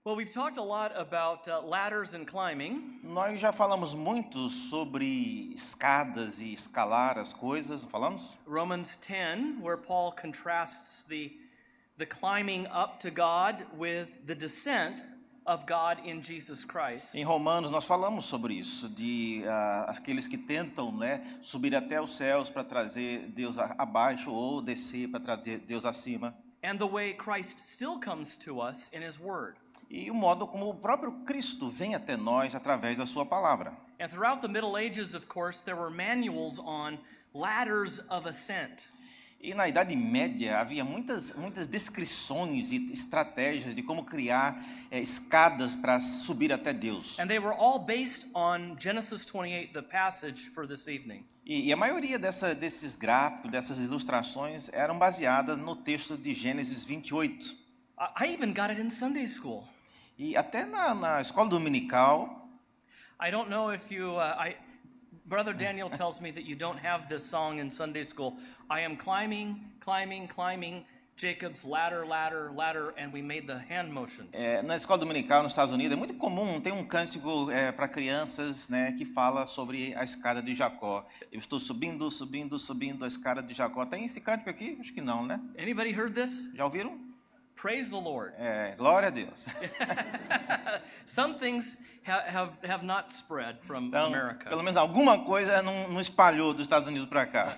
Well, we've talked a lot about ladders and climbing, Nós já falamos muito sobre escadas e escalar as coisas, não falamos? Romans 10, where Paul contrasts the climbing up to God with the descent of God in Jesus Christ. Em Romanos nós falamos sobre isso, de aqueles que tentam, subir até os céus para trazer Deus abaixo ou descer para trazer Deus acima. And the way Christ still comes to us in his word. E o modo como o próprio Cristo vem até nós através da sua palavra. And throughout the Middle Ages, of course, there were manuals on ladders of ascent. E na Idade Média havia muitas descrições e estratégias de como criar escadas para subir até Deus. And they were all based on Genesis 28, the passage for this evening. E a maioria desses gráficos, dessas ilustrações, eram baseadas no texto de Gênesis 28. I even got it in Sunday school. E até na escola dominical, I don't know if you, Brother Daniel tells me that you don't have this song in Sunday school. I am climbing, climbing, climbing Jacob's ladder, ladder, ladder, and we made the hand motions. na escola dominical nos Estados Unidos é muito comum, tem um cântico para crianças, que fala sobre a escada de Jacó. Eu estou subindo, subindo, subindo a escada de Jacó. Tem esse cântico aqui? Acho que não, né? Anybody heard this? Já ouviram? Praise the Lord. Glória a Deus. Some things have not spread from Então, America. pelo menos alguma coisa não espalhou dos Estados Unidos para cá.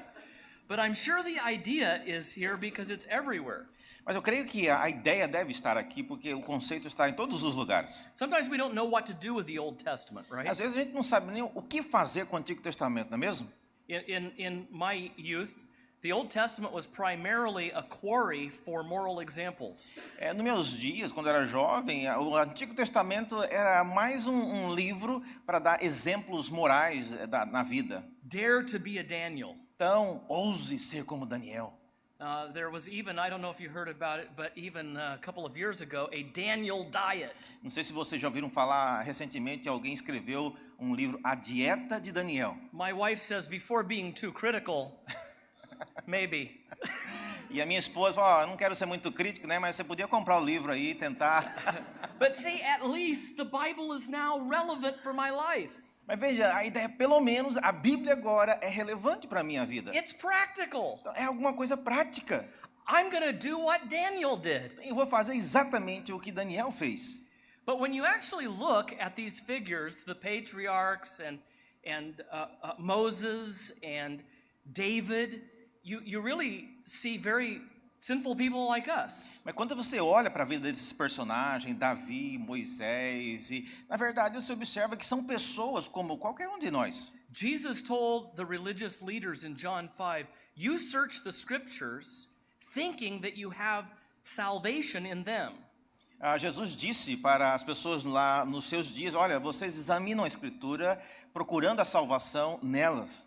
But I'm sure the idea is here because it's everywhere. Mas eu creio que a ideia deve estar aqui porque o conceito está em todos os lugares. Sometimes we don't know what to do with the Old Testament, right? Às vezes a gente não sabe nem o que fazer com o Antigo Testamento, não é mesmo? In my youth, the Old Testament was primarily a quarry for moral examples. Nos meus dias, quando eu era jovem, o Antigo Testamento era mais um livro para dar exemplos morais na vida. Dare to be a Daniel. Então, ouse ser como Daniel. There was even, I don't know if you heard about it, but even a couple of years ago, a Daniel diet. Não sei se vocês já ouviram falar, recentemente alguém escreveu um livro, A Dieta de Daniel. My wife says, before being too critical, maybe. E a minha esposa falou, eu não quero ser muito crítico, mas você podia comprar o livro aí e tentar. But see, at least the Bible is now relevant for my life. Mas veja, a ideia, pelo menos, a Bíblia agora é relevante para a minha vida. It's practical. Então, é alguma coisa prática. I'm going to do what Daniel did. Eu vou fazer exatamente o que Daniel fez. But when you actually look at these figures, the patriarchs and Moses and David, you really see very sinful people like us. Mas quando você olha para a vida desses personagens, Davi, Moisés, e na verdade você observa que são pessoas como qualquer um de nós. Jesus told the religious leaders in John 5, you search the scriptures thinking that you have salvation in them. Jesus disse para as pessoas lá nos seus dias, olha, vocês examinam a Escritura procurando a salvação nelas.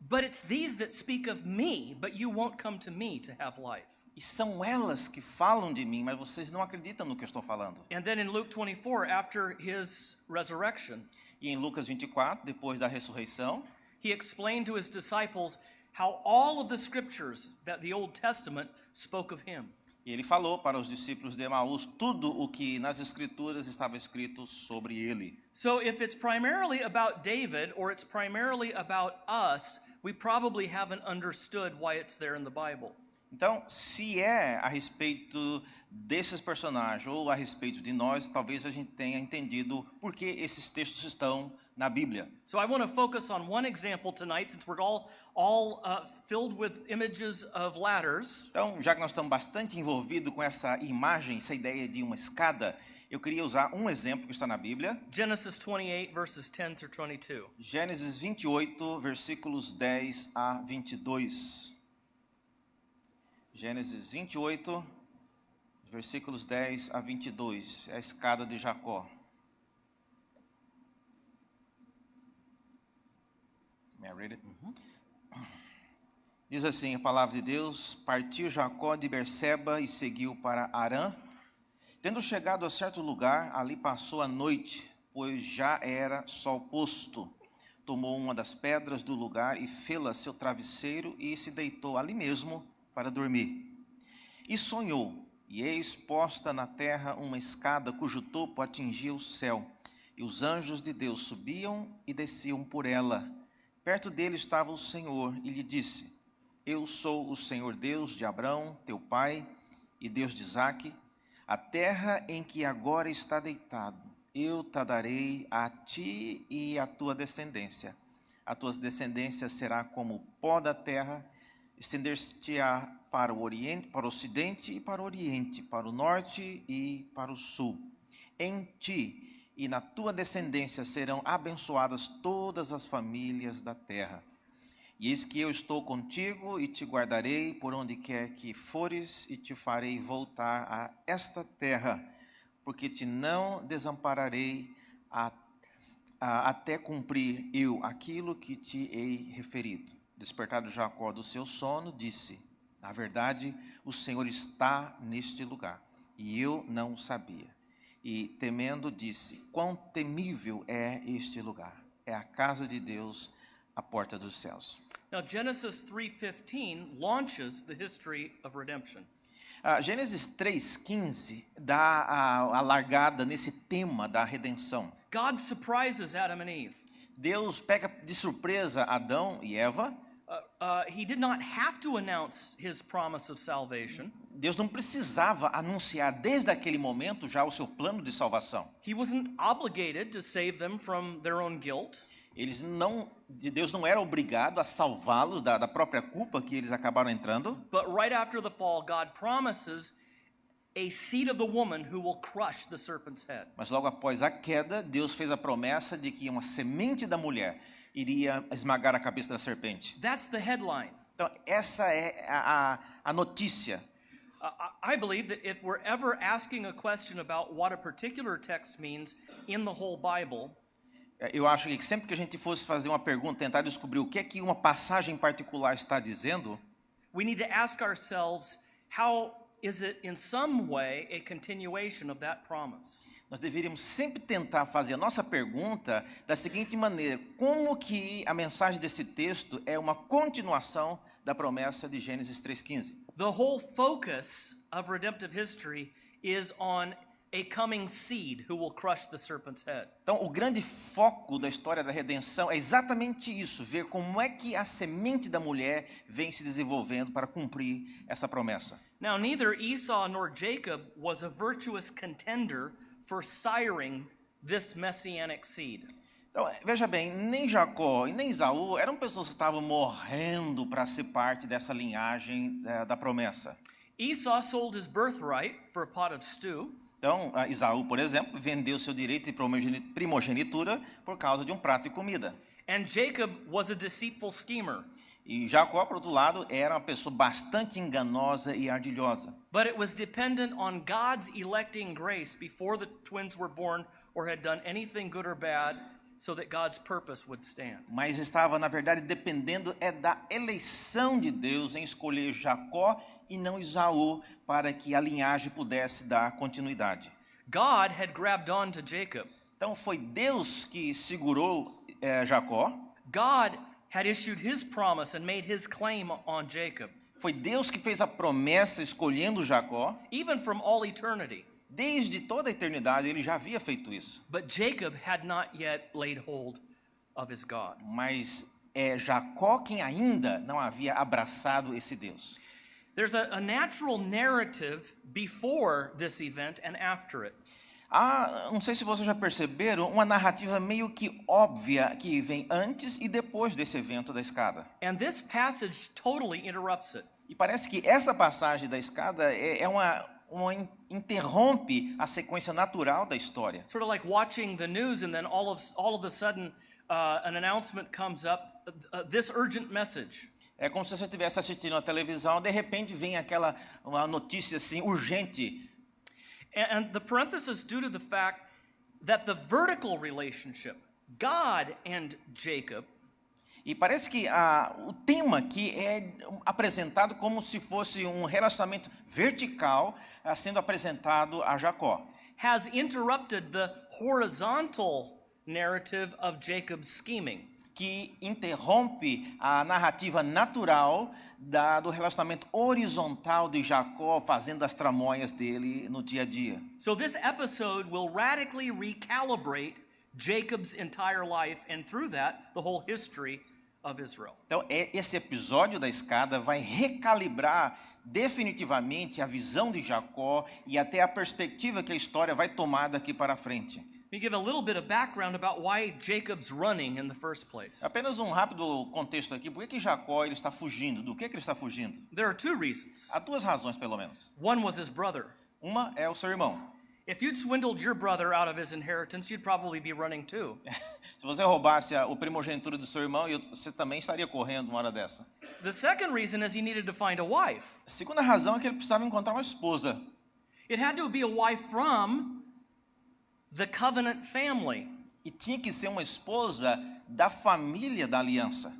But it's these that speak of me, but you won't come to me to have life. E são elas que falam de mim, mas vocês não acreditam no que eu estou falando. And then in Luke 24, after his resurrection, E em Lucas 24, depois da ressurreição, he explained to his disciples how all of the scriptures that the Old Testament spoke of him. e ele falou para os discípulos de Emaús tudo o que nas Escrituras estava escrito sobre ele. So if it's primarily about David or it's primarily about us, we probably haven't understood why it's there in the Bible. Então, se é a respeito desses personagens ou a respeito de nós, talvez a gente tenha entendido por que esses textos estão na Bíblia. So I want to focus on one example tonight, since we're all filled with images of ladders. Então, já que nós estamos bastante envolvidos com essa imagem, essa ideia de uma escada, eu queria usar um exemplo que está na Bíblia. Genesis 28, verses 10 through 22. Gênesis 28, versículos 10 a 22. Gênesis 28, versículos 10 a 22. É a escada de Jacó. May I read it? Diz assim a palavra de Deus: Partiu Jacó de Berseba e seguiu para Harã. Tendo chegado a certo lugar, ali passou a noite, pois já era sol posto. Tomou uma das pedras do lugar e fê-la seu travesseiro e se deitou ali mesmo para dormir. E sonhou, E eis posta na terra uma escada cujo topo atingia o céu, e os anjos de Deus subiam e desciam por ela. Perto dele estava o Senhor, e lhe disse: Eu sou o Senhor Deus de Abraão, teu pai, e Deus de Isaque. A terra em que agora está deitado, eu te darei a ti e à tua descendência. A tua descendência será como o pó da terra, estender-se-á para o oriente, para o ocidente e para o oriente, para o norte e para o sul. Em ti e na tua descendência serão abençoadas todas as famílias da terra. E eis que eu estou contigo e te guardarei por onde quer que fores e te farei voltar a esta terra, porque te não desampararei até cumprir eu aquilo que te hei referido. Despertado Jacó do seu sono, disse: Na verdade, o Senhor está neste lugar, e eu não sabia. E temendo disse: Quão temível é este lugar! É a casa de Deus, a porta dos céus. Now, Genesis 3:15 launches the history of redemption. Gênesis 3:15 dá a largada nesse tema da redenção. God surprises Adam and Eve. Deus pega de surpresa Adão e Eva. He did not have to announce his promise of salvation. Deus não precisava anunciar desde aquele momento já o seu plano de salvação. He wasn't obligated to save them from their own guilt. Deus não era obrigado a salvá-los da própria culpa que eles acabaram entrando. But right after the fall, God promises a seed of the woman who will crush the serpent's head. Mas logo após a queda, Deus fez a promessa de que uma semente da mulher iria esmagar a cabeça da serpente. That's the headline. Então, essa é a notícia. I believe that if we're ever asking a question about what a particular text means in the whole Bible, eu acho que sempre que a gente fosse fazer uma pergunta, tentar descobrir o que é que uma passagem particular está dizendo, we need to ask ourselves, how is it in some way a continuation of that promise? Nós deveríamos sempre tentar fazer a nossa pergunta da seguinte maneira: como que a mensagem desse texto é uma continuação da promessa de Gênesis 3:15? The whole focus of redemptive history is on a coming seed who will crush the serpent's head. Então, o grande foco da história da redenção é exatamente isso, ver como é que a semente da mulher vem se desenvolvendo para cumprir essa promessa. Now, neither Esau nor Jacob was a virtuous contender for siring this messianic seed. Então, veja bem, nem Jacó e nem Esaú eram pessoas que estavam morrendo para ser parte dessa linhagem da promessa. Esau sold his birthright for a pot of stew. Então, Esaú, por exemplo, vendeu seu direito de primogenitura por causa de um prato de comida. And Jacob was a deceitful schemer. E Jacó, por outro lado, era uma pessoa bastante enganosa e ardilhosa. But it was dependent on God's electing grace before the twins were born or had done anything good or bad, so that God's purpose would stand. Mas estava, na verdade, dependendo da eleição de Deus em escolher Jacó e não Esaú para que a linhagem pudesse dar continuidade. God had grabbed on to Jacob. Então foi Deus que segurou Jacó. God had issued his promise and made his claim on Jacob. Foi Deus que fez a promessa escolhendo Jacó. Even from all eternity. Desde toda a eternidade ele já havia feito isso. But Jacob had not yet laid hold of his God. Mas é Jacó quem ainda não havia abraçado esse Deus. There's a natural narrative before this event and after it. Não sei se vocês já perceberam, uma narrativa meio que óbvia que vem antes e depois desse evento da escada. And this passage totally interrupts it. E parece que essa passagem da escada interrompe a sequência natural da história. Sort of like watching the news and then all of a sudden an announcement comes up, this urgent message. É como se você estivesse assistindo a televisão, de repente vem uma notícia assim urgente. And the parenthesis due to the fact that the vertical relationship, God and Jacob, e parece que o tema aqui é apresentado como se fosse um relacionamento vertical sendo apresentado a Jacó. Has interrupted the horizontal narrative of Jacob's scheming. que interrompe a narrativa natural do relacionamento horizontal de Jacó fazendo as tramóias dele no dia a dia. So this episode will radically recalibrate Jacob's entire life, and through that, the whole history of Israel. Então, esse episódio da escada vai recalibrar definitivamente a visão de Jacó e até a perspectiva que a história vai tomar daqui para frente. Let me give a little bit of background about why Jacob's running in the first place. Apenas um rápido contexto aqui. Por que Jacó ele está fugindo? Do que ele está fugindo? There are two reasons. Há duas razões, pelo menos. One was his brother. Uma é o seu irmão. If you'd swindled your brother out of his inheritance, you'd probably be running too. Se você roubasse o primogenitura do seu irmão, você também estaria correndo uma hora dessa. The second reason is he needed to find a wife. A segunda razão é que ele precisava encontrar uma esposa. It had to be a wife from the covenant family. E tinha que ser uma esposa da família da aliança.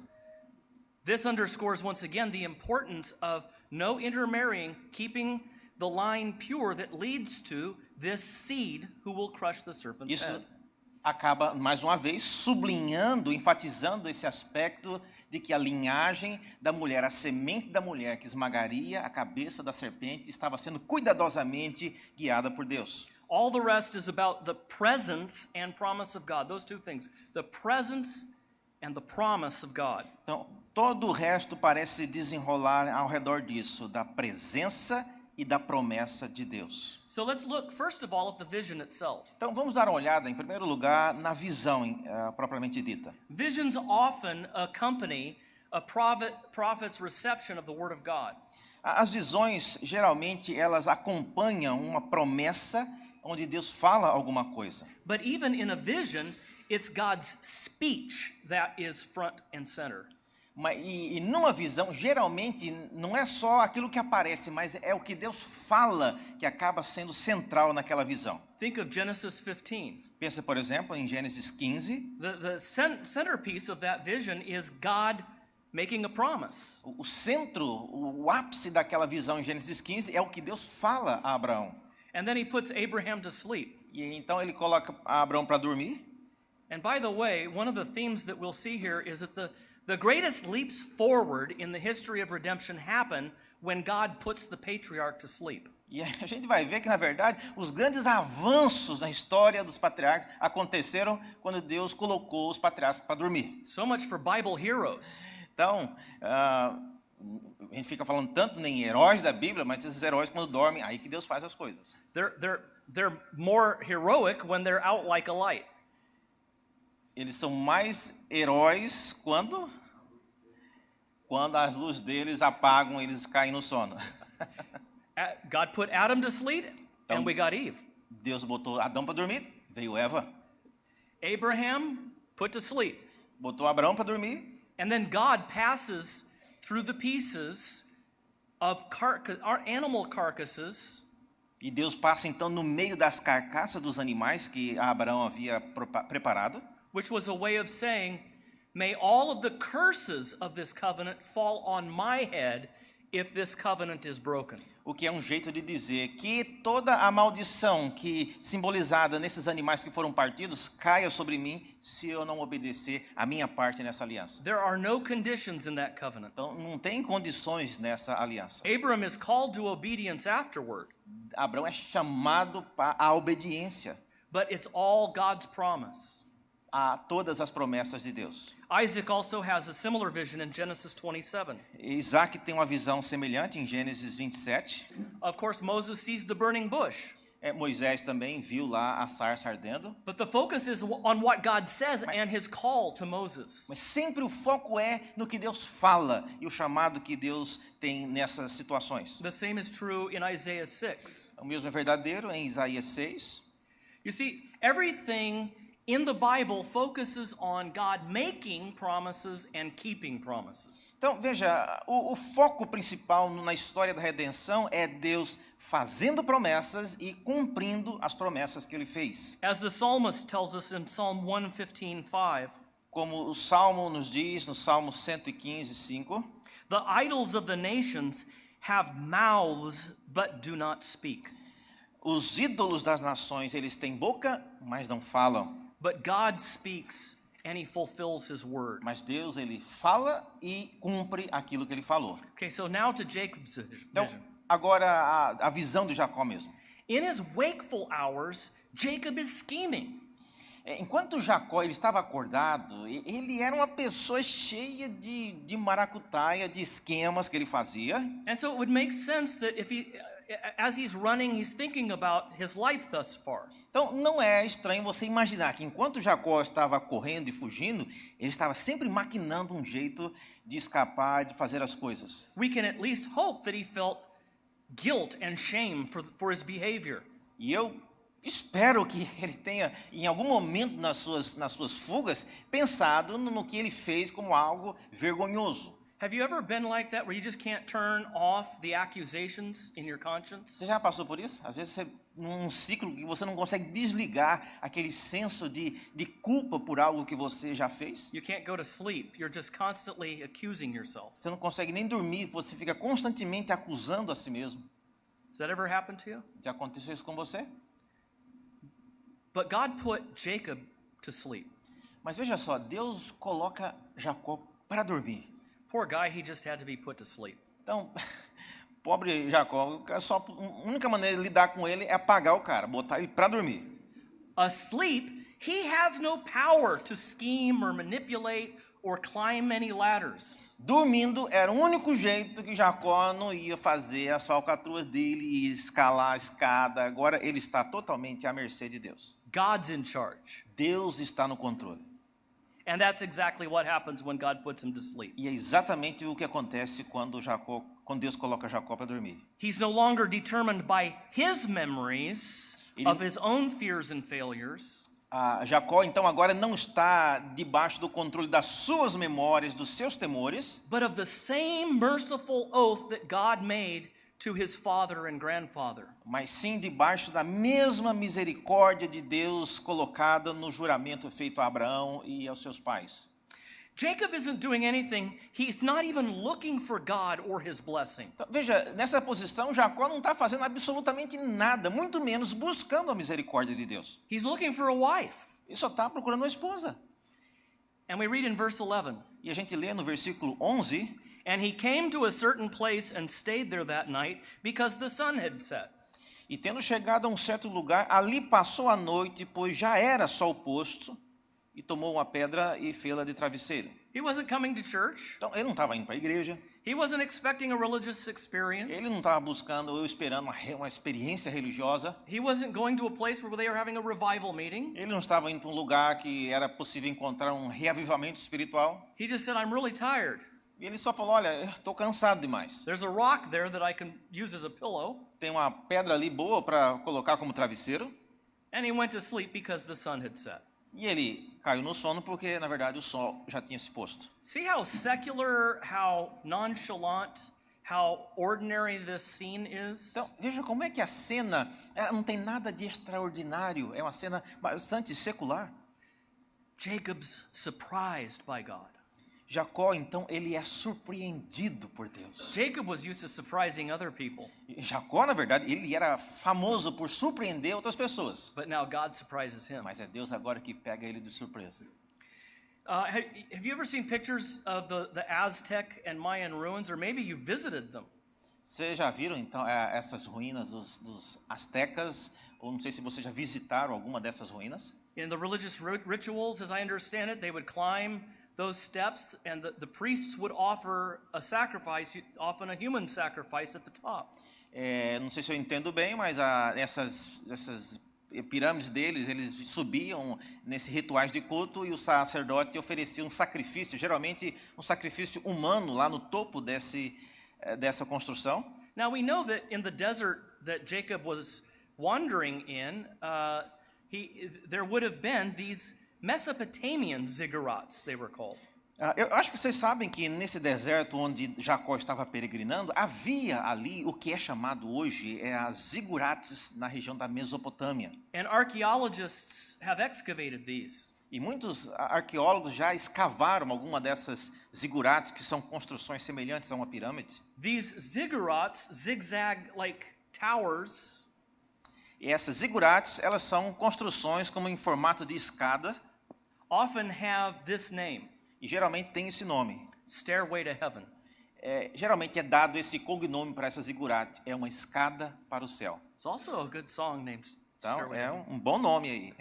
This underscores once again the importance of no intermarrying, keeping the line pure that leads to this seed who will crush the serpent's Isso head. acaba, mais uma vez, sublinhando, enfatizando esse aspecto de que a linhagem da mulher, a semente da mulher que esmagaria a cabeça da serpente, estava sendo cuidadosamente guiada por Deus. All the rest is about the presence and promise of God. Those two things, the presence and the promise of God. Então, todo o resto parece desenrolar ao redor disso, da presença e da promessa de Deus. So let's look first of all at the vision itself. Então, vamos dar uma olhada, em primeiro lugar, na visão propriamente dita. Visions often accompany a prophet's reception of the word of God. As visões, geralmente, elas acompanham uma promessa onde Deus fala alguma coisa. But even in a vision, it's God's speech that is front and center. E numa visão, geralmente, não é só aquilo que aparece, mas é o que Deus fala que acaba sendo central naquela visão. Think of Genesis 15. Pensa, por exemplo, em Gênesis 15. The centerpiece of that vision is God making a promise. O centro, o ápice daquela visão em Gênesis 15 é o que Deus fala a Abraão. And then he puts Abraham to sleep. E então ele coloca Abraão para dormir. And by the way, one of the themes that we'll see here is that the greatest leaps forward in the history of redemption happen when God puts the patriarch to sleep. E a gente vai ver que, na verdade, os grandes avanços na história dos patriarcas aconteceram quando Deus colocou os patriarcas para dormir. So much for Bible heroes. Então, a gente fica falando tanto em heróis da Bíblia, mas esses heróis, quando dormem, aí que Deus faz as coisas. They're more heroic when they're out like a light. Eles são mais heróis quando as luzes deles apagam, eles caem no sono. God put Adam to sleep, and we got Eve. Deus botou Adão para dormir, veio Eva. Abraham put to sleep. Botou Abraão para dormir. And then God passes through the pieces of animal carcasses. E Deus passa então no meio das carcaças dos animais que Abraão havia preparado. Which was a way of saying, may all of the curses of this covenant fall on my head if this covenant is broken. O que é um jeito de dizer que toda a maldição que simbolizada nesses animais que foram partidos caia sobre mim se eu não obedecer a minha parte nessa aliança. There are no conditions in that covenant. Então não tem condições nessa aliança. Abram is called to obedience afterward. Abraão é chamado para a obediência. But it's all God's promise. A todas as promessas de Deus. Isaac also has a similar vision in Genesis 27. Isaac tem uma visão semelhante em Gênesis 27. Of course, Moses sees the burning bush. Moisés também viu lá a sarça ardendo. But the focus is on what God says and his call to Moses. Mas sempre o foco é no que Deus fala e o chamado que Deus tem nessas situações. The same is true in Isaiah 6. O mesmo é verdadeiro em Isaías 6. You see, everything in the Bible focuses on God making promises and keeping promises. Então, veja, o foco principal na história da redenção é Deus fazendo promessas e cumprindo as promessas que ele fez. As the psalmist tells us in Psalm 115:5, como o Salmo nos diz no Salmo 115:5, the idols of the nations have mouths but do not speak. Os ídolos das nações, eles têm boca, mas não falam. But God speaks and he fulfills his word. Mas Deus, ele fala e cumpre aquilo que ele falou. Okay, so now to Jacob's Então, vision. agora a visão de Jacó mesmo. In his wakeful hours, Jacob is scheming. Enquanto Jacó ele estava acordado, ele era uma pessoa cheia de maracutaia, de esquemas que ele fazia. And so it would make sense that if as he's running, he's thinking about his life thus far. Então, não é estranho você imaginar que enquanto Jacó estava correndo e fugindo, ele estava sempre maquinando um jeito de escapar, de fazer as coisas. We can at least hope that he felt guilt and shame for his behavior. E eu espero que ele tenha, em algum momento nas suas fugas, pensado no que ele fez como algo vergonhoso. Have you ever been like that, where you just can't turn off the accusations in your conscience? Você já passou por isso? Às vezes você num ciclo que você não consegue desligar aquele senso de culpa por algo que você já fez. You can't go to sleep. You're just constantly accusing yourself. Você não consegue nem dormir, você fica constantemente acusando a si mesmo. Does that ever happen to you? Já aconteceu isso com você? But God put Jacob to sleep. Mas veja só, Deus coloca Jacó para dormir. Poor guy, he just had to be put to sleep. Então, pobre Jacó, a única maneira de lidar com ele é apagar o cara, botar ele para dormir. Asleep, he has no power to scheme or manipulate or climb any ladders. Dormindo era o único jeito que Jacó não ia fazer as falcatruas dele e escalar a escada. Agora ele está totalmente à mercê de Deus. God's in charge. Deus está no controle. And that's exactly what happens when God puts him to sleep. E é exatamente o que acontece quando Deus coloca Jacó para dormir. He's no longer determined by his memories of his own fears and failures. Jacó, então, agora não está debaixo do controle das suas memórias, dos seus temores, But of the same merciful oath that God made to his father and grandfather. mas sim debaixo da mesma misericórdia de Deus colocada no juramento feito a Abraão e aos seus pais. Jacob isn't doing anything. He's not even looking for God or his blessing. Então, veja, nessa posição, Jacó não está fazendo absolutamente nada, muito menos buscando a misericórdia de Deus. He's looking for a wife. Ele só está procurando uma esposa. And we read in verse 11, E a gente lê no versículo 11, and he came to a certain place and stayed there that night because the sun had set. e tendo chegado a um certo lugar, ali passou a noite, pois já era sol posto, e tomou uma pedra e fê-la de travesseiro. He wasn't coming to church. Então, ele não estava indo para a igreja, He wasn't expecting a religious experience. ele não estava buscando ou esperando uma experiência religiosa, He wasn't going to a place where they were having a revival meeting. ele não estava indo para um lugar que era possível encontrar um reavivamento espiritual. He just said, I'm really tired. E ele só falou, olha, estou cansado demais. There's a rock there that I can use as a pillow. Tem uma pedra ali boa para colocar como travesseiro. And he went to sleep because the sun had set. E ele caiu no sono porque, na verdade, o sol já tinha se posto. See how secular, how nonchalant, how ordinary this scene is? Então, veja como é que a cena ela não tem nada de extraordinário. É uma cena bastante secular. Jacob's surprised by God. Jacó, então, ele é surpreendido por Deus. Jacob was used to surprising other people, E Jacó, na verdade, ele era famoso por surpreender outras pessoas. but now God surprises him. Mas é Deus agora que pega ele de surpresa. Have you ever seen pictures of the Aztec and Mayan ruins, or maybe you visited them? Vocês já viram, então, essas ruínas dos astecas? Ou não sei se vocês já visitaram alguma dessas ruínas. In the religious rituals, as I understand it, they would climb those steps, and the priests would offer a sacrifice, often a human sacrifice at the top. Não sei se eu entendo bem, mas essas pirâmides deles, eles subiam nesses rituais de culto e o sacerdote oferecia um sacrifício, geralmente um sacrifício humano lá no topo dessa construção. Now we know that in the desert that Jacob was wandering in, there would have been these Mesopotamian ziggurats, they were called. Eu acho que vocês sabem que nesse deserto onde Jacó estava peregrinando, havia ali o que é chamado hoje as zigurates na região da Mesopotâmia. And archaeologists have excavated these. E muitos arqueólogos já escavaram alguma dessas zigurates, que são construções semelhantes a uma pirâmide. These ziggurats, zigzag-like towers, E essas zigurates, elas são construções como em formato de escada. often have this name, E geralmente tem esse nome. Stairway to Heaven. Geralmente é dado esse cognome para essa zigurate. É uma escada para o céu. It's also a good song named Então, Stairway to é Heaven. um bom nome aí.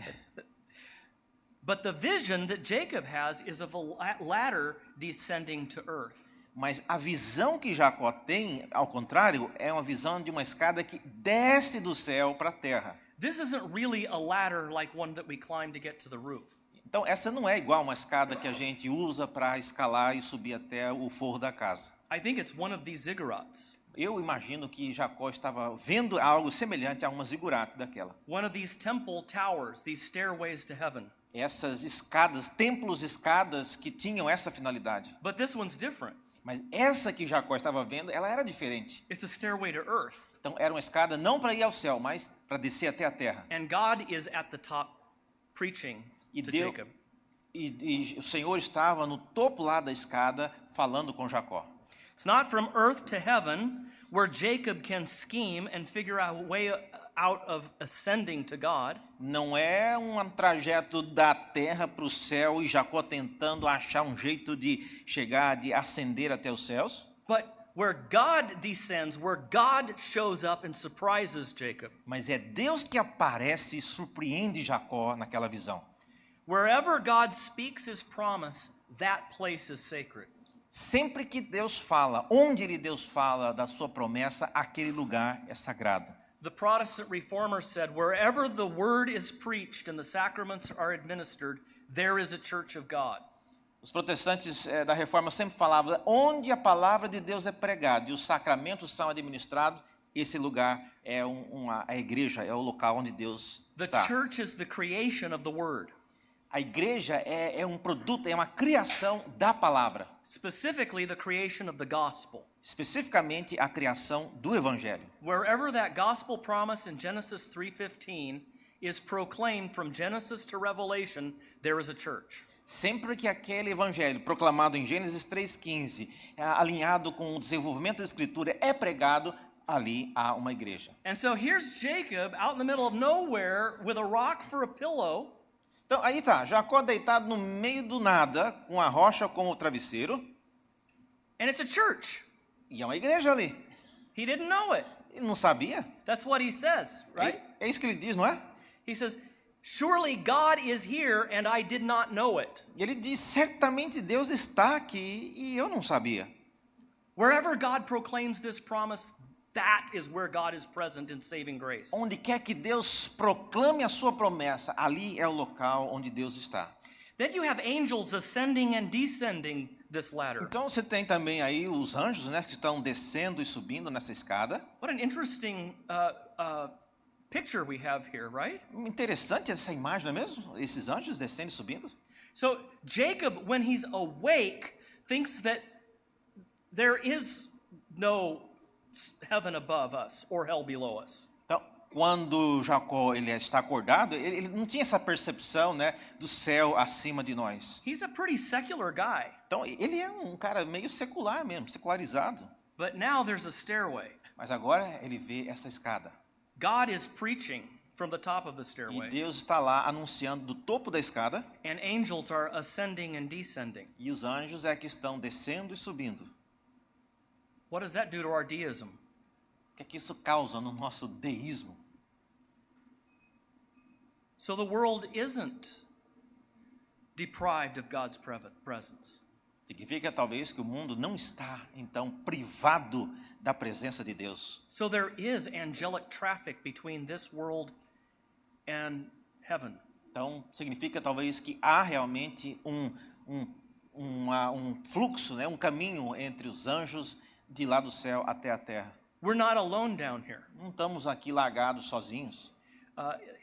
But the vision that Jacob has is of a ladder descending to earth. Mas a visão que Jacó tem, ao contrário, é uma visão de uma escada que desce do céu para a terra. This isn't really a ladder like one that we climb to get to the roof. Então, essa não é igual uma escada que a gente usa para escalar e subir até o forro da casa. I think it's one of these ziggurats, Eu imagino que Jacó estava vendo algo semelhante a uma zigurate daquela. one of these temple towers, these stairways to heaven. Essas escadas, templos escadas que tinham essa finalidade. But this one's different. Mas essa que Jacó estava vendo, ela era diferente. It's a stairway to earth. Então, era uma escada não para ir ao céu, mas para descer até a terra. And God is at the top preaching E to Deus, Jacob. e o Senhor estava no topo lá da escada falando com Jacó. It's not from earth to heaven where Jacob can scheme and figure out a way out of ascending to God. Não é um trajeto da terra para o céu e Jacó tentando achar um jeito de chegar, de ascender até os céus. But where God descends, where God shows up and surprises Jacob. Mas é Deus que aparece e surpreende Jacó naquela visão. Wherever God speaks his promise, that place is sacred. Sempre que Deus fala, onde Deus fala da sua promessa, aquele lugar é sagrado. The Protestant reformer said, wherever the word is preached and the sacraments are administered, there is a church of God. Os protestantes da Reforma sempre falavam, onde a palavra de Deus é pregada e os sacramentos são administrados, esse lugar é a igreja, é o local onde Deus The está. church is the creation of the word. A igreja é um produto, é uma criação da palavra. Specifically, the creation of the gospel. Especificamente a criação do evangelho. Wherever that gospel promise in Genesis 3:15 is proclaimed from Genesis to Revelation, there is a church. Sempre que aquele evangelho proclamado em Gênesis 3:15, alinhado com o desenvolvimento da escritura, é pregado, ali há uma igreja. And so here's Jacob out in the middle of nowhere with a rock for a pillow. Então, aí está, Jacó deitado no meio do nada, com a rocha como travesseiro, And it's a church. e é uma igreja ali. He didn't know it. Ele não sabia? That's what he says, right? É isso que ele diz, não é? He says, surely God is here and I did not know it. E ele diz, certamente Deus está aqui e eu não sabia. Wherever God proclaims this promise, that is where God is present in saving grace. Onde quer que Deus proclame a sua promessa, ali é o local onde Deus está. Then you have angels ascending and descending this ladder. Então você tem também aí os anjos, né, que estão descendo e subindo nessa escada. What an interesting picture we have here, right? Interessante essa imagem, não é mesmo? Esses anjos descendo e subindo. So Jacob, when he's awake, thinks that there is no heaven above us or hell below us. Então, quando Jacó ele está acordado, ele não tinha essa percepção, né, do céu acima de nós. He's a pretty secular guy, Então, ele é um cara meio secular mesmo, secularizado. but now there's a stairway. Mas agora ele vê essa escada. God is preaching from the top of the E stairway, Deus está lá anunciando do topo da escada, and angels are ascending and descending. e os anjos é que estão descendo e subindo. What does that do to our deism? O que é que isso causa no nosso deísmo? So the world isn't deprived of God's presence. Significa talvez que o mundo não está, então, privado da presença de Deus. So there is angelic traffic between this world and heaven. Então, significa talvez que há realmente um fluxo, né, um caminho entre os anjos de lá do céu até a terra. We're not alone down here. Não estamos aqui largados sozinhos.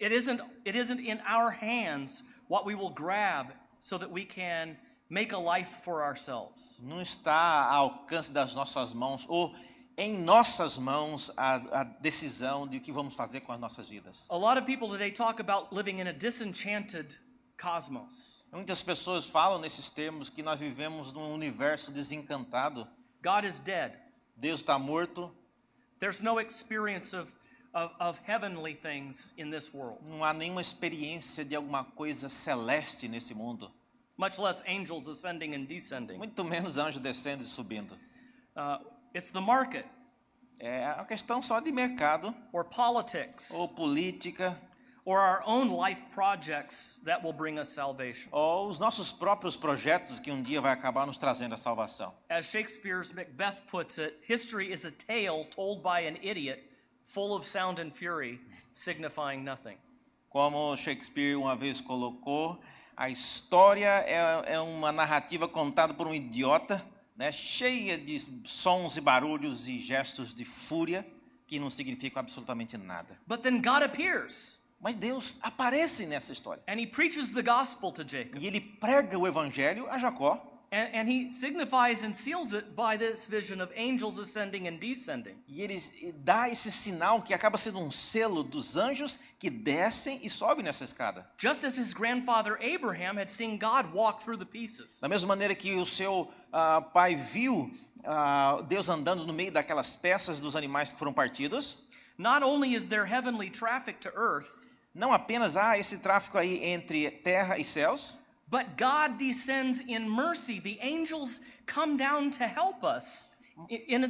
It isn't in our hands what we will grab so that we can make a life for ourselves. Não está ao alcance das nossas mãos ou em nossas mãos a decisão de o que vamos fazer com as nossas vidas. A lot of people today talk about living in a disenchanted cosmos. Muitas pessoas falam nesses termos que nós vivemos num universo desencantado. God is dead. Deus está morto, There's no experience of of heavenly things in this world, Não há nenhuma experiência de alguma coisa celeste nesse mundo. much less angels ascending and descending. Muito menos anjo descendo e subindo. It's the market É uma questão só de mercado or politics ou política or our own life projects that will bring us salvation. ou os nossos próprios projetos que um dia vai acabar nos trazendo a salvação. As Shakespeare's Macbeth puts it, history is a tale told by an idiot, full of sound and fury, signifying nothing. Como Shakespeare uma vez colocou, a história é uma narrativa contada por um idiota, né, cheia de sons e barulhos e gestos de fúria que não significam absolutamente nada. But then God appears, Mas Deus aparece nessa história. and he preaches the gospel to Jacob. E ele prega o evangelho a Jacó. And he signifies and seals it by this vision of angels ascending and descending. E ele dá esse sinal que acaba sendo um selo dos anjos que descem e sobem nessa escada. Just as his grandfather Abraham had seen God walk through the pieces. Da mesma maneira que o seu pai viu Deus andando no meio daquelas peças dos animais que foram partidos, Not only is there heavenly traffic to earth, não apenas há esse tráfico aí entre terra e céus, but God descends in mercy. The angels come down to help us in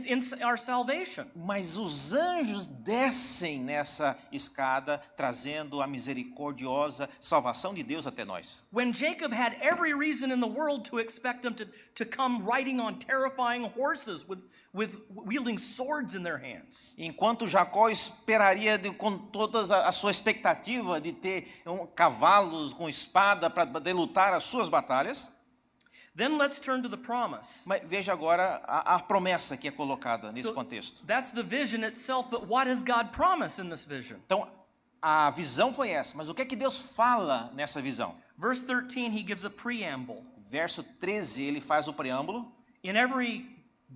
our salvation. mas os anjos descem nessa escada trazendo a misericordiosa salvação de Deus até nós. When Jacob had every reason in the world to expect them to come riding on terrifying horses with wielding swords in their hands. Enquanto Jacó esperaria com toda a sua expectativa de ter cavalos com espada para poder lutar as suas batalhas, Then let's turn to the promise. mas veja agora a promessa que é colocada nesse contexto. That's the vision itself, but what does God promise in this vision? Então, a visão foi essa, mas o que é que Deus fala nessa visão? Verse 13, he gives a preamble. Verso 13, ele faz o preâmbulo. In every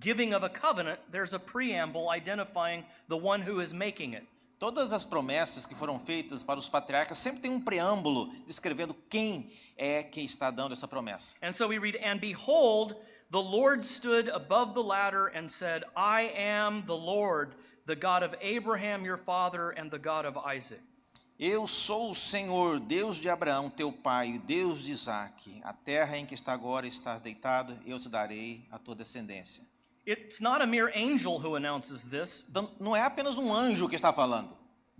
giving of a covenant, there's a preamble identifying the one who is making it. Todas as promessas que foram feitas para os patriarcas sempre tem um preâmbulo descrevendo quem é quem está dando essa promessa. And so we read, and behold, the Lord stood above the ladder and said, I am the Lord, the God of Abraham your father and the God of Isaac. Eu sou o Senhor, Deus de Abraão, teu pai, Deus de Isaque. A terra em que está agora estás deitado, eu te darei a tua descendência. It's not a mere angel who announces this, Então, não é apenas um anjo que está falando,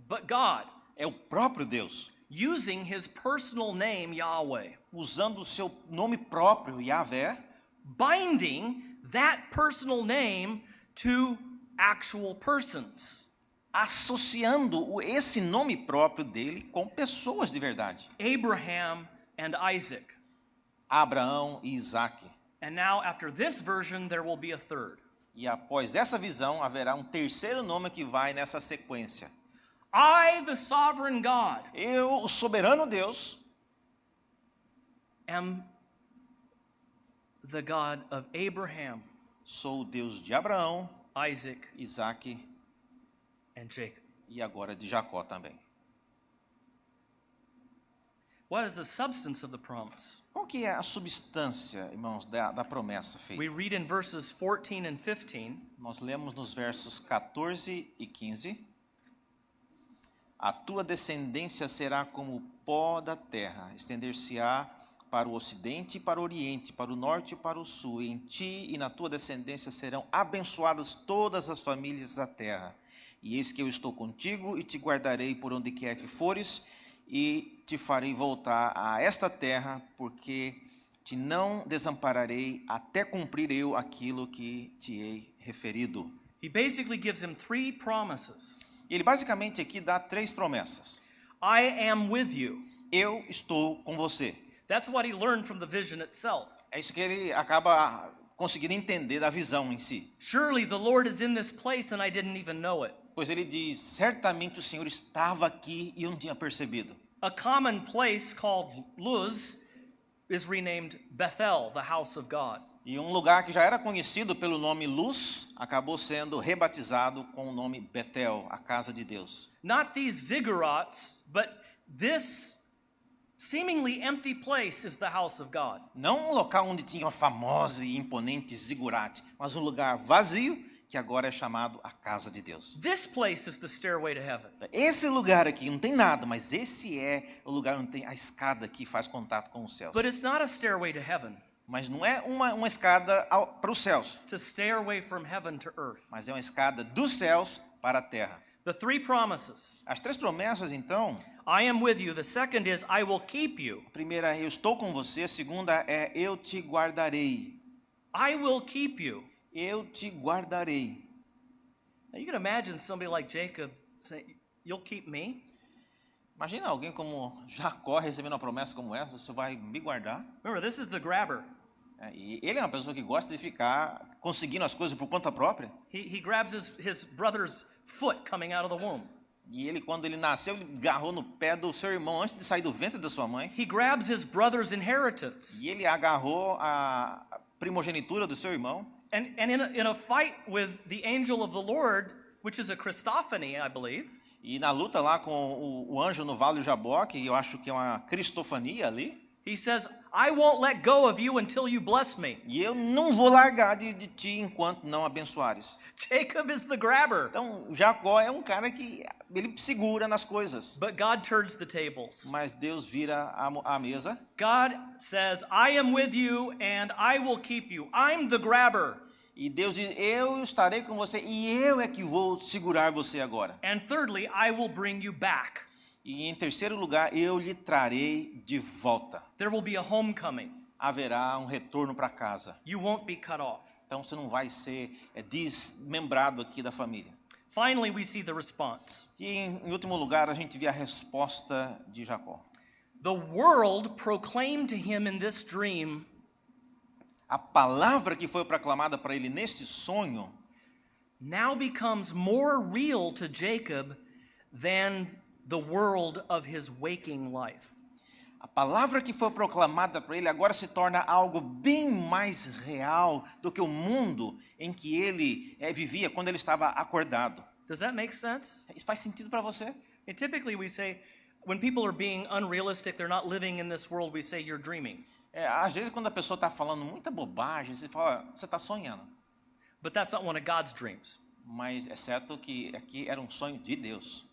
but God, é o próprio Deus, using his personal name, Yahweh, usando o seu nome próprio, Yahvé, binding that personal name to actual persons. associando esse nome próprio dele com pessoas de verdade. Abraham and Isaac. Abraão e Isaque. And now, after this version, there will be a third. E após essa visão, haverá um terceiro nome que vai nessa sequência. I, the sovereign God, Eu, o soberano Deus, am the God of Abraham, sou o Deus de Abraão, Isaac, Isaque and Jacob. e agora de Jacó também. What is the substance of the promise? Qual que é a substância, irmãos, da promessa We feita? read in verses 14 and 15, Nós lemos nos versos 14 e 15. A tua descendência será como o pó da terra, estender-se-á para o ocidente e para o oriente, para o norte e para o sul. Em ti e na tua descendência serão abençoadas todas as famílias da terra. E eis que eu estou contigo e te guardarei por onde quer que fores, e te farei voltar a esta terra, porque te não desampararei até cumprir eu aquilo que te hei referido. he basically gives him three promises. Ele basicamente aqui dá três promessas. I am with you. Eu estou com você. That's what he learned from the vision itself. É isso que ele acaba conseguindo entender da visão em si. Surely the Lord is in this place and I didn't even know it. Pois ele diz, certamente o Senhor estava aqui e eu não tinha percebido. A common place called Luz is renamed Bethel, the house of God. E um lugar que já era conhecido pelo nome Luz, acabou sendo rebatizado com o nome Betel, a casa de Deus. Not these ziggurats, but this seemingly empty place is the house of God. Não um local onde tinha uma famosa e imponente zigurate, mas um lugar vazio que agora é chamado a casa de Deus. This place is the stairway to heaven. Esse lugar aqui não tem nada, mas esse é o lugar onde tem a escada que faz contato com os céus. But it's not a stairway to heaven. Mas não é uma escada para os céus, It's a stairway from heaven to earth. mas é uma escada dos céus para a terra. The three promises. As três promessas, então, I am with you. The second is, I will keep you. a primeira é eu estou com você, a segunda é eu te guardarei. I will keep you. Eu te guardarei. Now you can imagine somebody like Jacob saying, you'll keep me? Imagina alguém como Jacó recebendo uma promessa como essa, você vai me guardar? Remember, this is the grabber. E ele é uma pessoa que gosta de ficar conseguindo as coisas por conta própria. He grabs his brother's foot coming out of the womb. E ele, quando ele nasceu, ele agarrou no pé do seu irmão antes de sair do ventre da sua mãe. He grabs his brother's inheritance. E ele agarrou a primogenitura do seu irmão. And in a fight with the angel of the Lord, which is a Christophany, I believe, E na luta lá com o anjo no Vale do Jaboque, eu acho que é uma cristofania ali. he says, I won't let go of you until you bless me. E eu não vou largar de ti enquanto não abençoares. Jacob is the grabber. Então, Jacó é um cara que ele segura nas coisas. But God turns the tables. Mas Deus vira a mesa. God says, I am with you and I will keep you. I'm the grabber. E Deus diz, eu estarei com você e eu é que vou segurar você agora. And thirdly, I will bring you back. E em terceiro lugar, eu lhe trarei de volta. There will be a homecoming. Haverá um retorno para casa. You won't be cut off. Então você não vai ser desmembrado aqui da família. Finally, we see the response. E em último lugar, a gente vê a resposta de Jacó. The world proclaimed to him in this dream, A palavra que foi proclamada para ele neste sonho now becomes more real to Jacob than the world of his waking life. A palavra que foi proclamada para ele agora se torna algo bem mais real do que o mundo em que ele vivia quando ele estava acordado. Does that make sense? Isso faz sentido para você? And typically we say, when people are being unrealistic, they're not living in this world, we say you're dreaming. Às vezes quando a pessoa está falando muita bobagem, você fala, você está sonhando. But that's not one of God's dreams, Mas é certo que aqui era um sonho de Deus,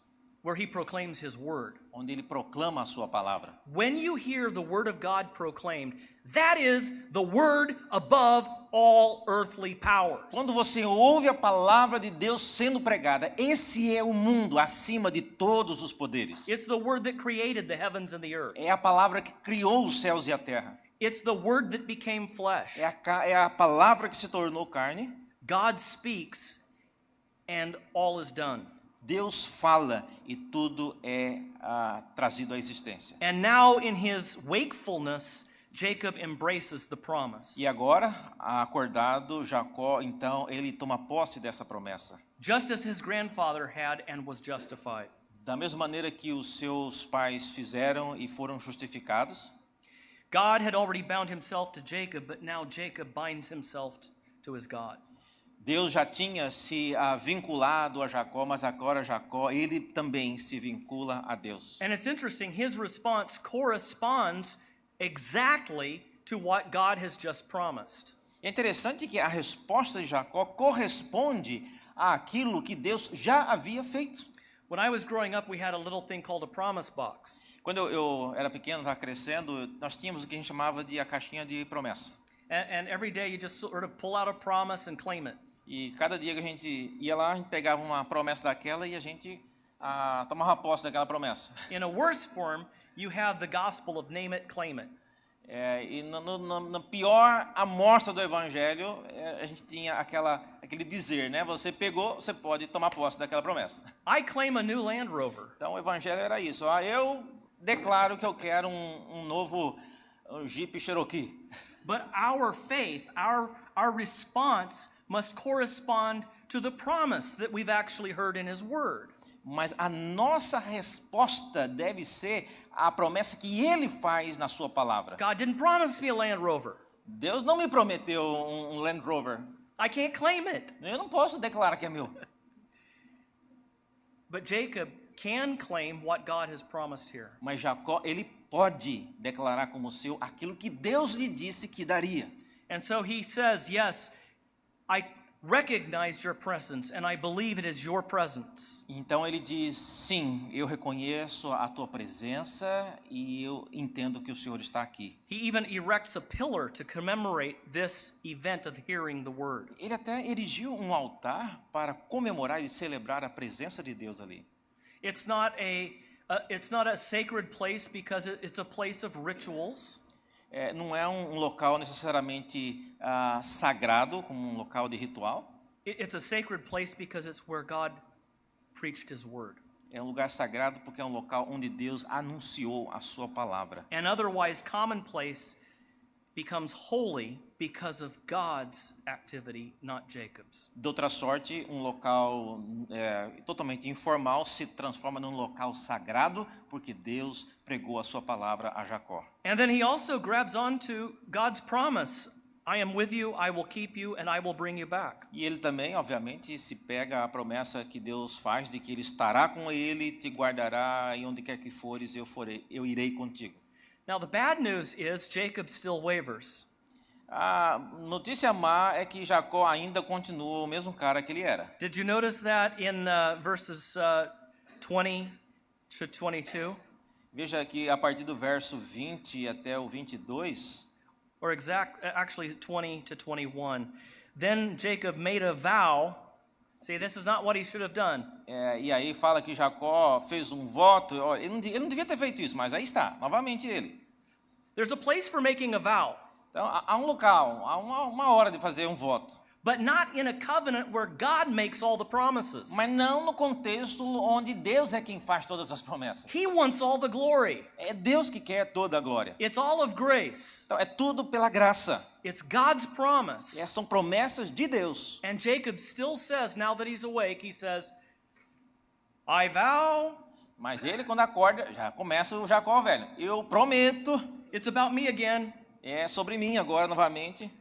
where he proclaims his word. onde ele proclama a sua palavra. When you hear the word of God proclaimed, that is the word above all earthly powers. Quando você ouve a palavra de Deus sendo pregada, esse é o mundo acima de todos os poderes. It's the word that created the heavens and the earth. É a palavra que criou os céus e a terra. It's the word that became flesh. É a palavra que se tornou carne. God speaks and all is done. Deus fala e tudo é trazido à existência. And now in his wakefulness, Jacob embraces the promise. E agora, acordado, Jacó, então, ele toma posse dessa promessa. Just as his grandfather had and was justified. Da mesma maneira que os seus pais fizeram e foram justificados, God had already bound himself to Jacob, but now Jacob binds himself to his God. Deus já tinha se vinculado a Jacó, mas agora Jacó, ele também se vincula a Deus. And it's interesting, his response corresponds exactly to what God has just promised. É interessante que a resposta de Jacó corresponde àquilo que Deus já havia feito. When I was growing up, we had a little thing called a promise box. Quando eu era pequeno, estava crescendo, nós tínhamos o que a gente chamava de a caixinha de promessa. And every day you just sort of pull out a promise and claim it. E cada dia que a gente ia lá, a gente pegava uma promessa daquela e a gente tomava posse daquela promessa. In a worse form, you have the gospel of name it, claim it. E na pior amostra do evangelho, a gente tinha aquele dizer, né? Você pegou, você pode tomar posse daquela promessa. I claim a new Land Rover. Então o evangelho era isso. Eu declaro que eu quero um novo Jeep Cherokee. But our faith, our response must correspond to the promise that we've actually heard in his word. Mas a nossa resposta deve ser a promessa que ele faz na sua palavra. God didn't promise me a Land Rover. Deus não me prometeu um Land Rover. I can't claim it. Eu não posso declarar que é meu. But Jacob can claim what God has promised here. Mas Jacó, ele pode declarar como seu aquilo que Deus lhe disse que daria. And so he says, yes, recognize your presence, and I believe it is your presence. Então ele diz: sim, eu reconheço a tua presença e eu entendo que o Senhor está aqui. He even erects a pillar to commemorate this event of hearing the word. Ele até erigiu um altar para comemorar e celebrar a presença de Deus ali. It's not a sacred place because it's a place of rituals. Não é um local necessariamente sagrado, como um local de ritual. It's a sacred place because it's where God preached his word. É um lugar sagrado porque é um local onde Deus anunciou a sua palavra. An otherwise commonplace becomes holy because of God's activity, not Jacob's. De outra sorte, um local totalmente informal se transforma num local sagrado porque Deus pregou a sua palavra a Jacó. And then he also grabs onto God's promise. I am with you, I will keep you, and I will bring you back. E ele também, obviamente, se pega a promessa que Deus faz de que ele estará com ele, te guardará e onde quer que fores, eu irei contigo. Now the bad news is Jacob still wavers. A notícia má é que Jacó ainda continua o mesmo cara que ele era. Did you notice that in verses 20 to 22? Veja que a partir do verso 20 até o 22, Or actually 20 to 21. Then Jacob made a vow. See, this is not what he should have done. e aí fala que Jacó fez um voto. Ele não devia ter feito isso, mas aí está, novamente ele. There's a place for making a vow, Então, há um local, há uma hora de fazer um voto. but not in a covenant where God makes all the promises. Mas não no contexto onde Deus é quem faz todas as promessas. He wants all the glory. É Deus que quer toda a glória. It's all of grace. Então, é tudo pela graça. It's God's promise. São promessas de Deus. And Jacob still says, now that he's awake, he says, I vow. Mas ele, quando acorda, já começa o Jacó velho. Eu prometo. It's about me again. É sobre mim agora novamente.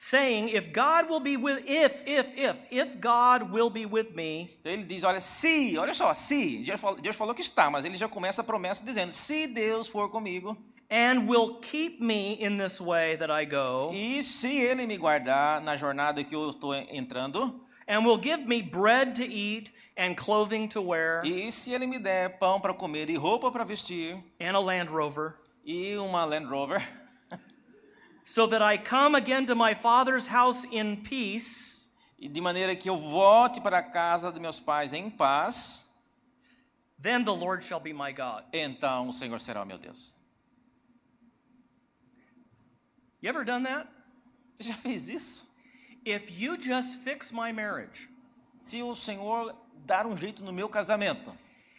Saying, if God will be with, if God will be with me, Então ele diz, olha só, se. Deus falou que está, mas ele já começa a promessa dizendo, se Deus for comigo. and will keep me in this way that I go, E se ele me guardar na jornada que eu estou entrando. and will give me bread to eat and clothing to wear, E se ele me der pão para comer e roupa para vestir. and a Land Rover, E uma Land Rover. so that I come again to my father's house in peace, E de maneira que eu volte para a casa dos meus pais em paz. then the Lord shall be my God. Então o Senhor será o meu Deus. You ever done that? Você já fez isso? If you just fix my marriage, Se o Senhor dar um jeito no meu casamento.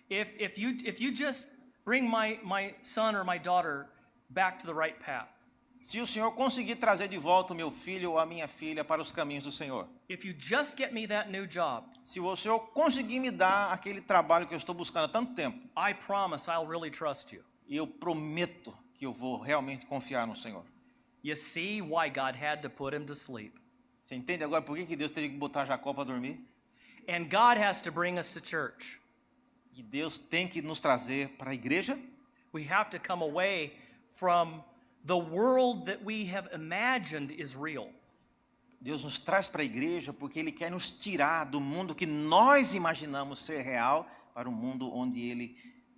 if you just bring my son or my daughter back to the right path, Se o Senhor conseguir trazer de volta o meu filho ou a minha filha para os caminhos do Senhor. if you just get me that new job, Se o Senhor conseguir me dar aquele trabalho que eu estou buscando há tanto tempo. I promise I'll really trust you. E eu prometo que eu vou realmente confiar no Senhor. You see why God had to put him to sleep. Você entende agora por que Deus teve que botar Jacó para dormir? And God has to bring us to church. E Deus tem que nos trazer para a igreja. We have to come away from the world that we have imagined is real. Deus nos traz para a igreja porque Ele quer nos tirar do mundo que nós imaginamos ser real para o mundo onde Ele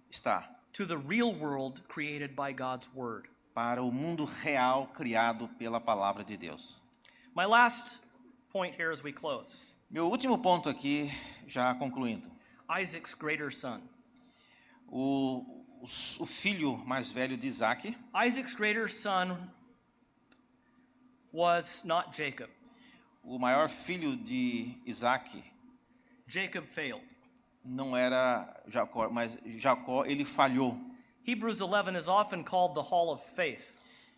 está. To the real world created by God's word. Para o mundo real criado pela palavra de Deus. My last point here as we close. Meu último ponto aqui, já concluindo. Isaac's greater son. O filho mais velho de Isaac. Isaac's greater son was not Jacob. O maior filho de Isaac Jacob failed. não era Jacó, mas Jacó ele falhou. Hebrews 11 is often called the Hall of Faith.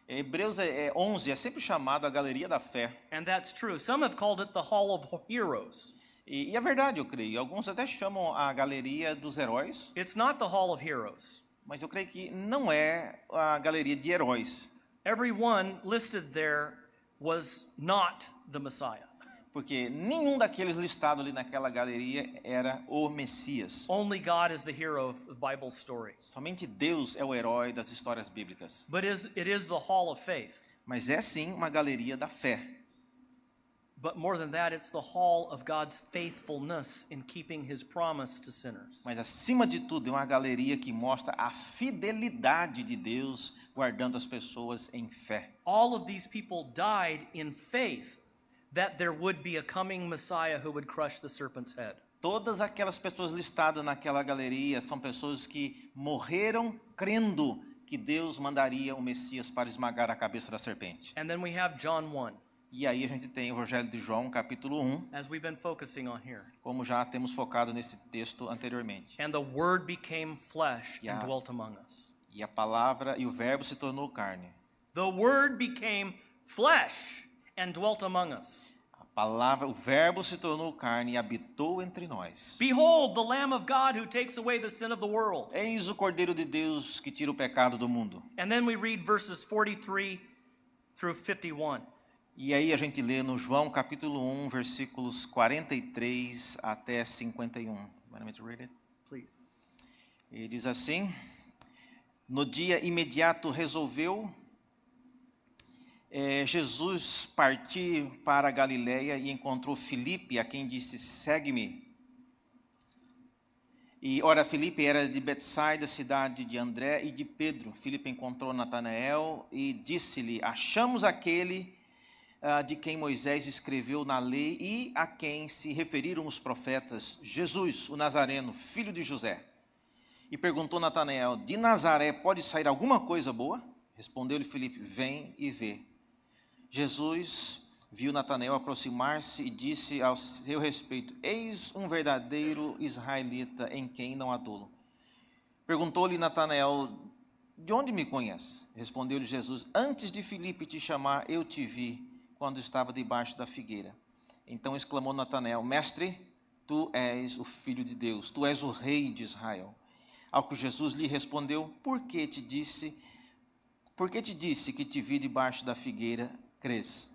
Hebreus 11 é sempre chamado a galeria da fé. And that's true. Some have called it the Hall of Heroes. E é verdade, eu creio. Alguns até chamam a galeria dos heróis, It's not the Hall of Heroes. mas eu creio que não é a galeria de heróis. Everyone listed there was not the Messiah. Porque nenhum daqueles listados ali naquela galeria era o Messias. Only God is the hero of the Bible story. Somente Deus é o herói das histórias bíblicas. But it is the Hall of Faith. Mas é sim uma galeria da fé. But more than that, it's the hall of God's faithfulness in keeping his promise to sinners. Mas acima de tudo, é uma galeria que mostra a fidelidade de Deus guardando as pessoas em fé. All of these people died in faith that there would be a coming Messiah who would crush the serpent's head. Todas aquelas pessoas listadas naquela galeria são pessoas que morreram crendo que Deus mandaria o Messias para esmagar a cabeça da serpente. And then we have John 1, E aí a gente tem o Evangelho de João, capítulo 1, as we've been focusing on here. como já temos focado nesse texto anteriormente. And the Word became flesh Yeah. and dwelt among us. E a palavra e o verbo se tornou carne. The Word became flesh and dwelt among us. A palavra, o verbo se tornou carne e habitou entre nós. Behold, the Lamb of God who takes away the sin of the world. Eis o Cordeiro de Deus que tira o pecado do mundo. And then we read verses 43 through 51. E aí a gente lê no João capítulo 1, versículos 43 até 51. Want me to read it? Please. E diz assim: no dia imediato resolveu Jesus partir para a Galiléia e encontrou Filipe, a quem disse: segue-me. E ora, Filipe era de Betsaida, cidade de André e de Pedro. Filipe encontrou Natanael e disse-lhe: achamos aquele de quem Moisés escreveu na lei e a quem se referiram os profetas, Jesus, o Nazareno, filho de José. E perguntou Natanael: de Nazaré pode sair alguma coisa boa? Respondeu-lhe Filipe: vem e vê. Jesus viu Natanael aproximar-se e disse ao seu respeito: eis um verdadeiro israelita em quem não há dolo. Perguntou-lhe Natanael: de onde me conhece? Respondeu-lhe Jesus: antes de Filipe te chamar, eu te vi quando estava debaixo da figueira. Então exclamou Natanael: mestre, tu és o Filho de Deus, tu és o Rei de Israel. Ao que Jesus lhe respondeu: por que te disse que te vi debaixo da figueira, crês?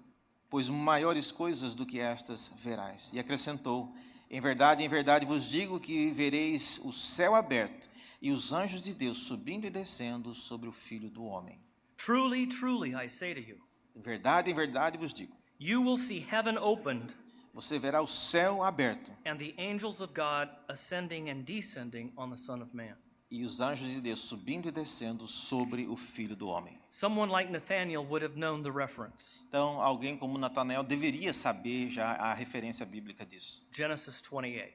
Pois maiores coisas do que estas verás. E acrescentou: em verdade vos digo que vereis o céu aberto e os anjos de Deus subindo e descendo sobre o Filho do Homem. Truly, truly, I say to you, Em verdade vos digo, you will see heaven opened você verá o céu aberto and the angels of God ascending and descending on the Son of Man. e os anjos de Deus subindo e descendo sobre o Filho do Homem. Someone like Nathaniel would have known the reference. Então, alguém como Natanael deveria saber já a referência bíblica disso. Genesis 28.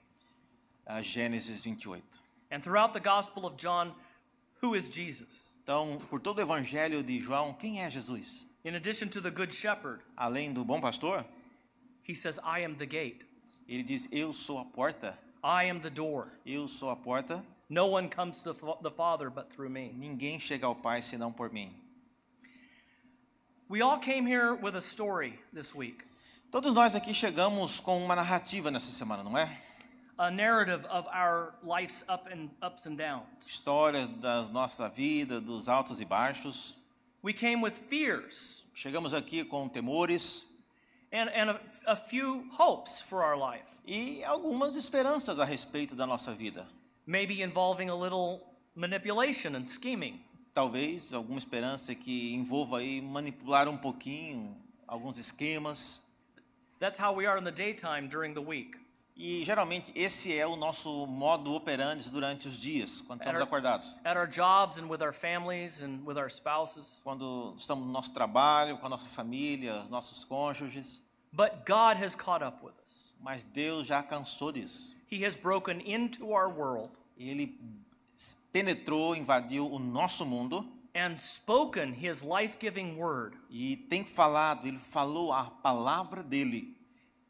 A Gênesis 28. And throughout the Gospel of John, who is Jesus? Então, por todo o evangelho de João, quem é Jesus? In addition to the Good Shepherd, Além do bom pastor, he says, I am the gate. ele diz: eu sou a porta. I am the door. Eu sou a porta. No one comes to the Father but through me. Ninguém chega ao Pai senão por mim. We all came here with a story this week. Todos nós aqui chegamos com uma narrativa nessa semana, não é? A narrative of our life's ups and downs. História da nossa vida, dos altos e baixos. We came with fears Chegamos aqui com temores and a few hopes for our life. e algumas esperanças a respeito da nossa vida. Maybe involving a little manipulation and scheming. Talvez alguma esperança que envolva aí manipular um pouquinho alguns esquemas. That's how we are in the daytime during the week. E geralmente esse é o nosso modo operandi durante os dias, quando estamos acordados. At our jobs and with our families and with our spouses. Quando estamos no nosso trabalho, com a nossa família, os nossos cônjuges. But God has caught up with us. Mas Deus já cansou disso. He has broken into our world Ele penetrou, invadiu o nosso mundo and spoken his life-giving word. e tem falado, ele falou a palavra dele.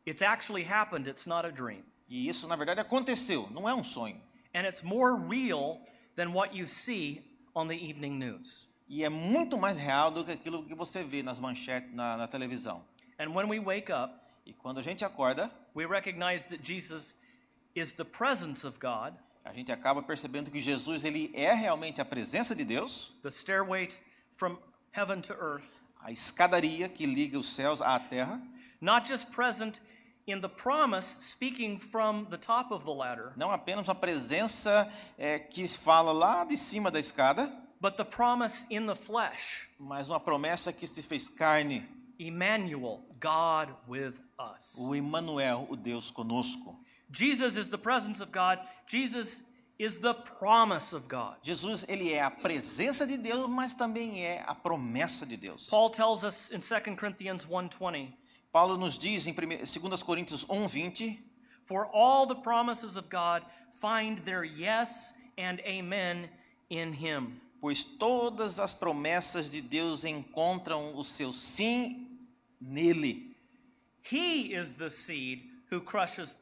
It's actually happened, it's not a dream. E isso, na verdade, aconteceu, não é um sonho. And it's more real than what you see on the evening news. E é muito mais real do que aquilo que você vê nas manchetes na televisão. And when we wake up, E quando a gente acorda, we recognize that Jesus is the presence of God, a gente acaba percebendo que Jesus ele é realmente a presença de Deus, the stairway from heaven to earth, a escadaria que liga os céus à terra, not just present in the promise speaking from the top of the ladder, não apenas uma presença que fala lá de cima da escada, but the promise in the flesh, mas uma promessa que se fez carne, Emmanuel, God with us. O Emmanuel, o Deus conosco. Jesus is the presence of God. Jesus is the promise of God. Jesus, ele é a presença de Deus, mas também é a promessa de Deus. Paul tells us in 2 Corinthians 1:20, Paulo nos diz em 2 Coríntios 1:20, for all the promises of God find their yes and amen in him. pois todas as promessas de Deus encontram o seu sim nele. He is the seed who crushed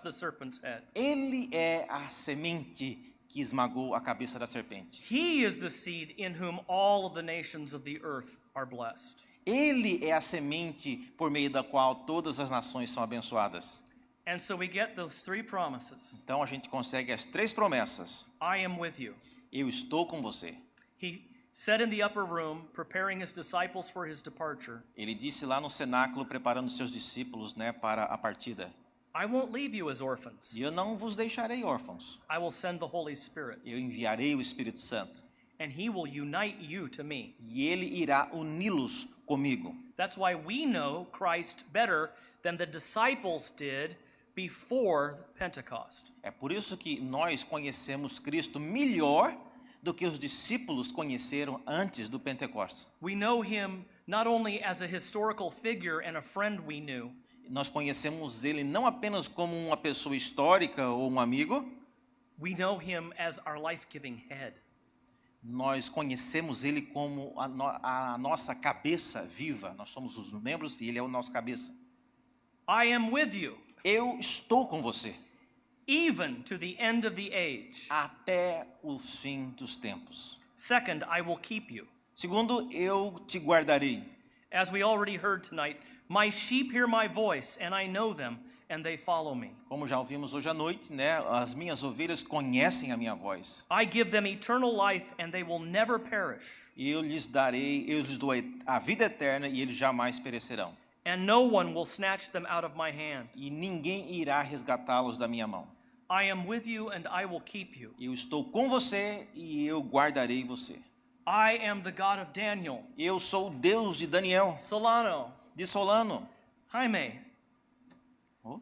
the serpent's head. Ele é a semente que esmagou a cabeça da serpente. He is the seed in whom all of the nations of the earth are blessed. Ele é a semente por meio da qual todas as nações são abençoadas. And so we get those three promises. Então a gente consegue as três promessas. I am with you. Eu estou com você. He said in the upper room, preparing his disciples for his departure, Ele disse lá no cenáculo, preparando seus discípulos, para a partida. I won't leave you as orphans. E eu não vos deixarei órfãos. I will send the Holy Spirit, Eu enviarei o Espírito Santo. and he will unite you to me. E ele irá uni-los comigo. That's why we know Christ better than the disciples did before Pentecost. É por isso que nós conhecemos Cristo melhor do que os discípulos conheceram antes do Pentecostes. We know him not only as a historical figure and a friend we knew, Nós conhecemos ele não apenas como uma pessoa histórica ou um amigo, we know him as our life-giving head. nós conhecemos ele como a nossa cabeça viva. Nós somos os membros e ele é o nosso cabeça. I am with you, Eu estou com você even to the end of the age. até o fim dos tempos. Second, I will keep you. Segundo, eu te guardarei. As we already heard tonight, my sheep hear my voice, and I know them, and they follow me. Como já ouvimos hoje à noite, as minhas ovelhas conhecem a minha voz. I give them eternal life, and they will never perish, E eu lhes dou a vida eterna e eles jamais perecerão. and no one will snatch them out of my hand. E ninguém irá resgatá-los da minha mão. I am with you, and I will keep you. Eu estou com você e eu guardarei você. I am the God of Daniel, Eu sou o Deus de Daniel, Solano, de Solano. Jaime. Oh?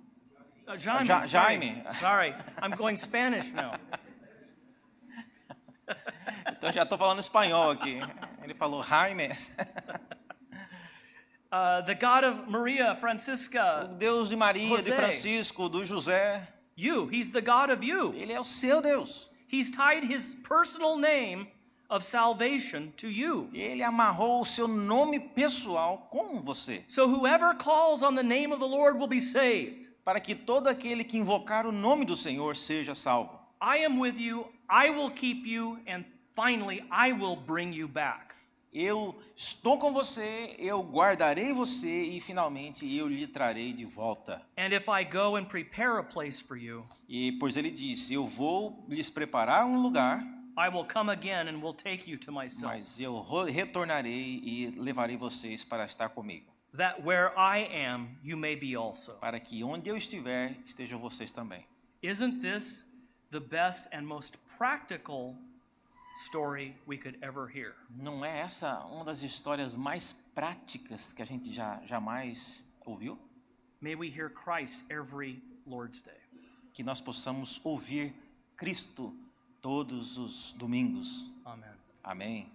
Jaime. Ja- sorry. Jaime. Sorry, I'm going Spanish now. Então já estou falando espanhol aqui. Ele falou Jaime. The God of Maria, O Francisca, Deus de Maria, de José. Francisco, do José. you. He's the God of you. Ele é o seu Deus. He's tied his personal name of salvation to you. Ele amarrou o seu nome pessoal com você, So whoever calls on the name of the Lord will be saved. para que todo aquele que invocar o nome do Senhor seja salvo. I am with you, I will keep you, and finally I will bring you back. Eu estou com você, eu guardarei você e finalmente eu lhe trarei de volta. And if I go and prepare a place for you, E pois ele disse, eu vou lhes preparar um lugar, I will come again and will take you to myself, mas eu retornarei e levarei vocês para estar comigo, that where I am, you may be also. para que onde eu estiver, estejam vocês também. Isn't this the best and most practical story we could ever hear? Não é essa uma das histórias mais práticas que a gente jamais ouviu? May we hear Christ every Lord's Day. Que nós possamos ouvir Cristo todos os domingos. Amen. Amém.